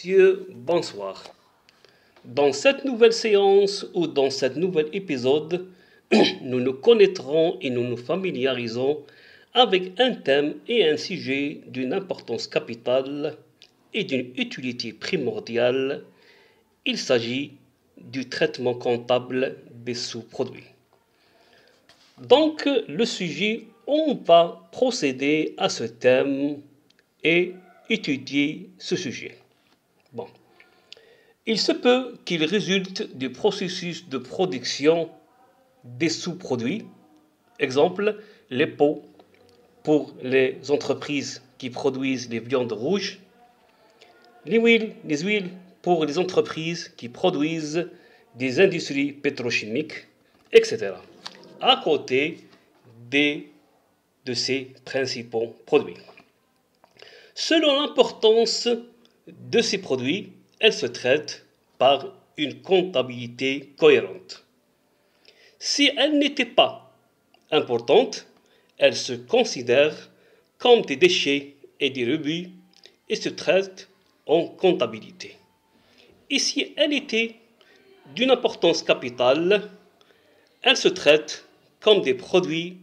messieurs, bonsoir. Dans cette nouvelle séance ou dans cet nouvel épisode, nous nous connaîtrons et nous nous familiarisons avec un thème et un sujet d'une importance capitale et d'une utilité primordiale. Il s'agit du traitement comptable des sous-produits. Donc, le sujet, on va procéder à ce thème et étudier ce sujet. Bon. Il se peut qu'il résulte du processus de production des sous-produits. Exemple, les pots pour les entreprises qui produisent les viandes rouges, les huiles pour les entreprises qui produisent des industries pétrochimiques, etc. À côté de ces principaux produits. Selon l'importance de ces produits, elle se traite par une comptabilité cohérente. Si elle n'était pas importante, elle se considère comme des déchets et des rebuts et se traite en comptabilité. Et si elle était d'une importance capitale, elle se traite comme des produits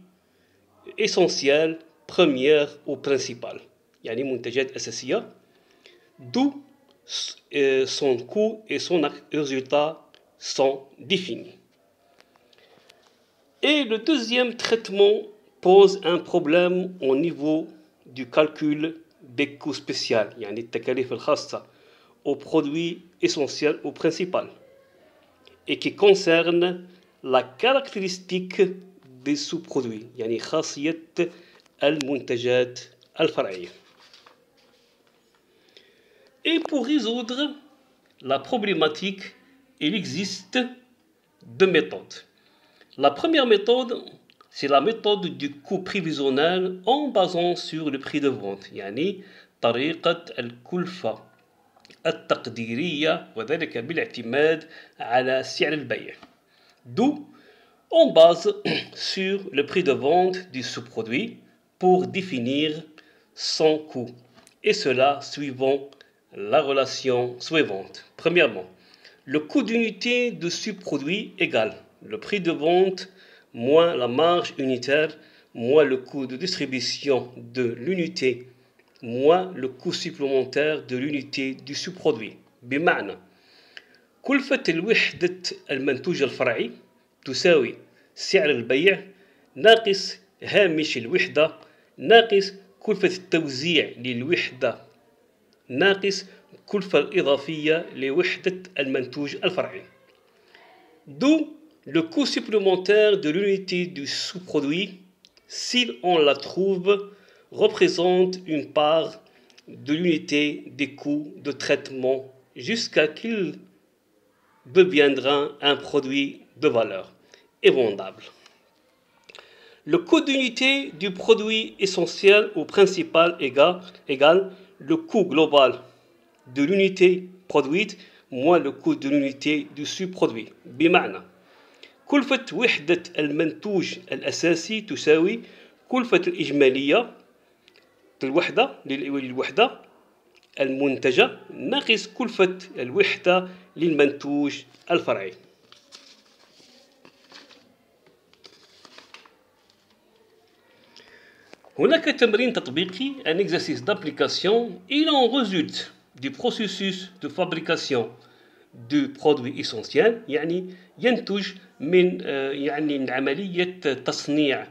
essentiels, premiers ou principaux. يعني منتجات أساسية, d'où son coût et son résultat sont définis. Et le deuxième traitement pose un problème au niveau du calcul des coûts spéciaux, يعني التكاليف الخاصة aux produits essentiels ou principaux, et qui concerne la caractéristique des sous-produits, يعني خاصية المنتجات الفرعية. Et pour résoudre la problématique, il existe deux méthodes. La première méthode, c'est la méthode du coût prévisionnel en basant sur le prix de vente, يعني طريقة الكلفة التقديرية وذلك بالاعتماد على سعر البيع. D'où on base sur le prix de vente du sous-produit pour définir son coût, et cela suivant la relation suivante. Premièrement, le coût d'unité de sous-produit égale le prix de vente moins la marge unitaire moins le coût de distribution de l'unité moins le coût supplémentaire de l'unité du sous-produit. بمعنى كلفة الوحدة المنتوج الفرعي تساوي سعر البيع ناقص هامش الوحدة ناقص كلفة التوزيع للوحدة ناقص كلفة الإضافية لوحدة المنتوج الفرعي. D'où le coût supplémentaire de l'unité du sous-produit, si on la trouve, représente une part de l'unité des coûts de traitement jusqu'à qu'il deviendra un produit de valeur et vendable. Le coût d'unité du produit essentiel ou principal égale le coût global de l'unité produite moins le coût de l'unité du sous-produit. بمعنى كلفة وحدة المنتوج الأساسي تساوي كلفة الإجمالية للوحدة المنتجة ناقص كلفة الوحدة للمنتوج الفرعي. هناك تمرين تطبيقي, un exercice d'application. Il en résulte du processus de fabrication du produit essentiel, يعني ينتج من عملية تصنيع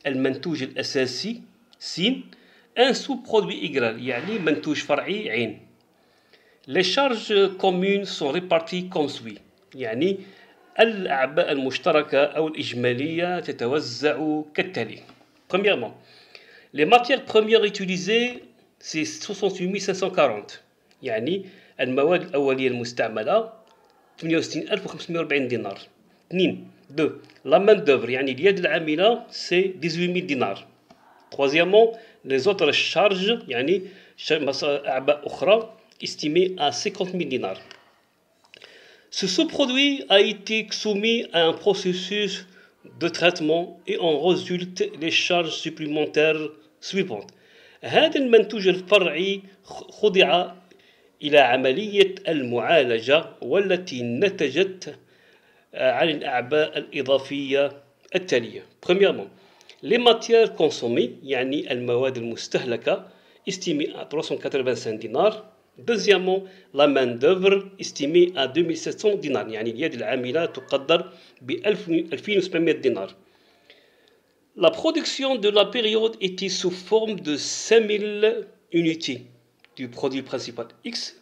المنتوج الأساسي س un sous-produit égal, يعني منتوج فرعي عين. Les charges communes sont réparties comme suit, يعني الأعباء المشتركة أو الإجمالية تتوزع كالتالي. Premièrement, les matières premières utilisées c'est 68540, يعني المواد الأولية المستعملة 68540 دينار. 2. La main d'œuvre, يعني اليد العاملة c'est 18000 دينار. Troisièmement, les autres charges, يعني أعباء أخرى estimées à 50 000 dinars. Ce sous-produit a été soumis à un processus de traitement et en résulte les charges supplémentaires suivantes. هذا المنتوج الفرعي خضع إلى عملية المعالجة والتي نتجت عن الأعباء الإضافية التالية. Premièrement, les matières consommées يعني المواد المستهلكة estimée à 385 dinars. Deuxièmement, la main-d'œuvre estimée à 2700 dinars يعني اليد العاملة تقدر ب 2700 dinars. La production de la période était sous forme de 5000 unités du produit principal X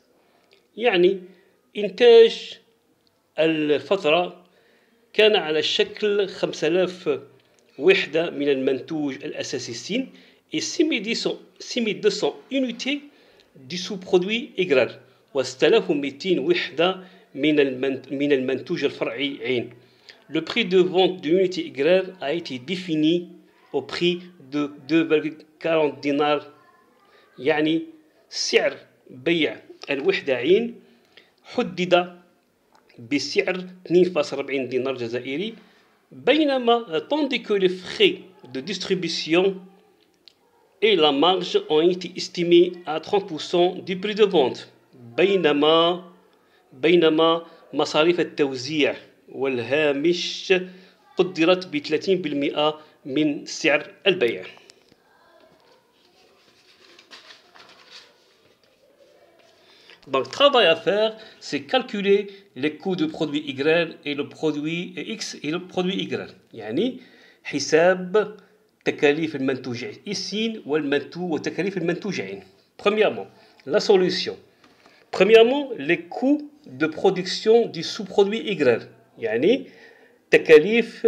يعني إنتاج الفترة كان على شكل 5000 وحدة من المنتوج الأساسي السين et 6200 unités du sous-produit إجرار و 6200 وحدة من المنتوج الفرعي عين. Le prix de vente de l'unité إجرار a été défini au prix de 2,40 dinars يعني سعر بيع الوحدة عين حدد بسعر 2,40 دينار جزائري بينما tandis que les frais de distribution et la marge ont été estimés à 30% du prix de vente بينما مصاريف التوزيع والهامش قدرت ب 30% من سعر البيع. Donc, le travail à faire, c'est calculer les coûts de produit Y et le produit X et le produit Y. يعني حساب تكاليف المنتوج إسين وتكاليف المنتوجين. Premièrement, la solution. Premièrement, les coûts de production du sous-produit Y. يعني تكاليف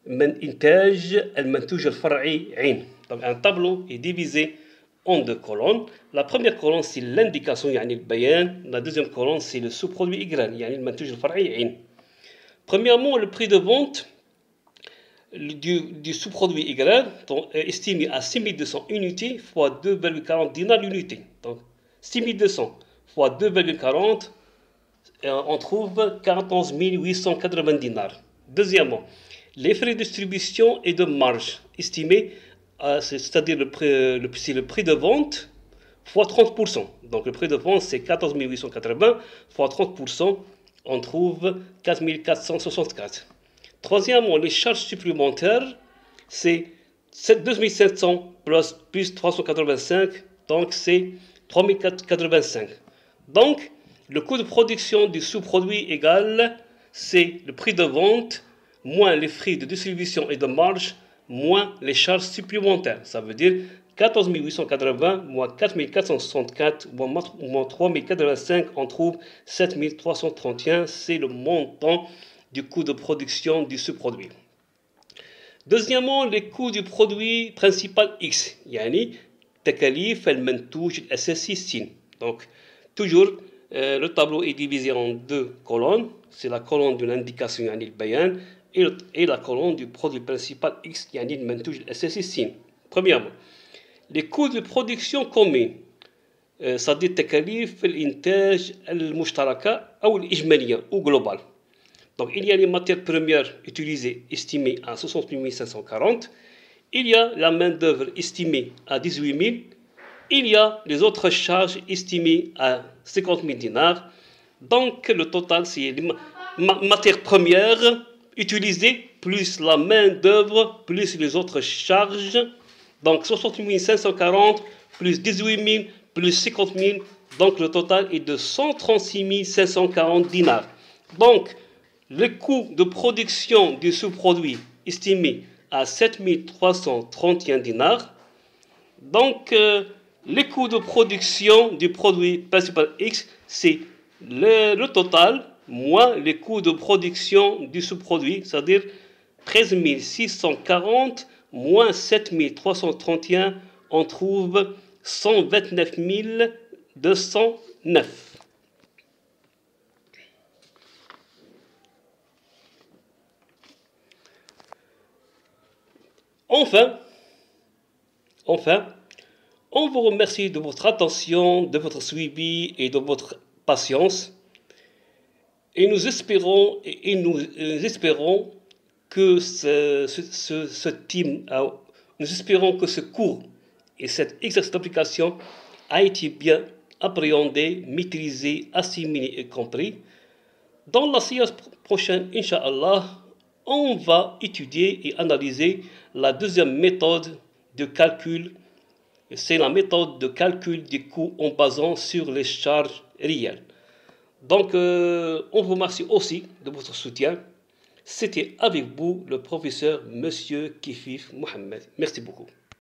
من إنتاج المنتوج الفرعي عين. Donc, un tableau est divisé en deux colonnes. La première colonne c'est l'indication يعني البيان. La deuxième colonne c'est le sous-produit Y يعني المنتوج الفرعي عين. Premièrement, le prix de vente du sous-produit Y est estimé à 6200 unités fois 2,40 dinars l'unité. Donc 6200 fois 2,40 on trouve 41 880 dinars. Deuxièmement, les frais de distribution et de marge estimés c'est-à-dire c'est le prix de vente fois 30%. Donc le prix de vente c'est 14 880 fois 30%, on trouve 4 464. Troisièmement, les charges supplémentaires c'est 2700 plus 385, donc c'est 3485. Donc le coût de production du sous-produit égal c'est le prix de vente moins les frais de distribution et de marge moins les charges supplémentaires. Ça veut dire 14 880 moins 4 464 moins 3 085, on trouve 7 331. C'est le montant du coût de production du sous-produit. Deuxièmement, les coûts du produit principal X. يعني تكاليف المنتوج الأساسي سين. Donc, toujours, le tableau est divisé en deux colonnes. C'est la colonne de l'indication يعني البيان et la colonne du produit principal X يعني المنتوج الأساسي سين. Premièrement, les coûts de production communs c'est-à-dire تكاليف الإنتاج المشتركة أو الإجمالية أو global. Donc il y a les matières premières utilisées estimées à 68 540, il y a la main-d'œuvre estimée à 18 000, il y a les autres charges estimées à 50 000 dinars. Donc le total c'est les matières premières utilisées plus la main-d'œuvre plus les autres charges. Donc 68 540 plus 18 000 plus 50 000, donc le total est de 136 540 dinars. Donc le coût de production du sous-produit estimé à 7 331 dinars. Donc le coût de production du produit principal X, c'est le total moins les coûts de production du sous-produit, c'est-à-dire 13 640 moins 7 331, on trouve 129 209. Enfin, on vous remercie de votre attention, de votre suivi et de votre patience. Et nous espérons que nous espérons que ce cours et cet exercice d'application a été bien appréhender, maîtriser, assimiler et compris. Dans la séance prochaine, Inch'Allah, on va étudier et analyser la deuxième méthode de calcul. C'est la méthode de calcul des coûts en basant sur les charges réelles. Donc, on vous remercie aussi de votre soutien. C'était avec vous le professeur Monsieur Kifif Mohamed. Merci beaucoup.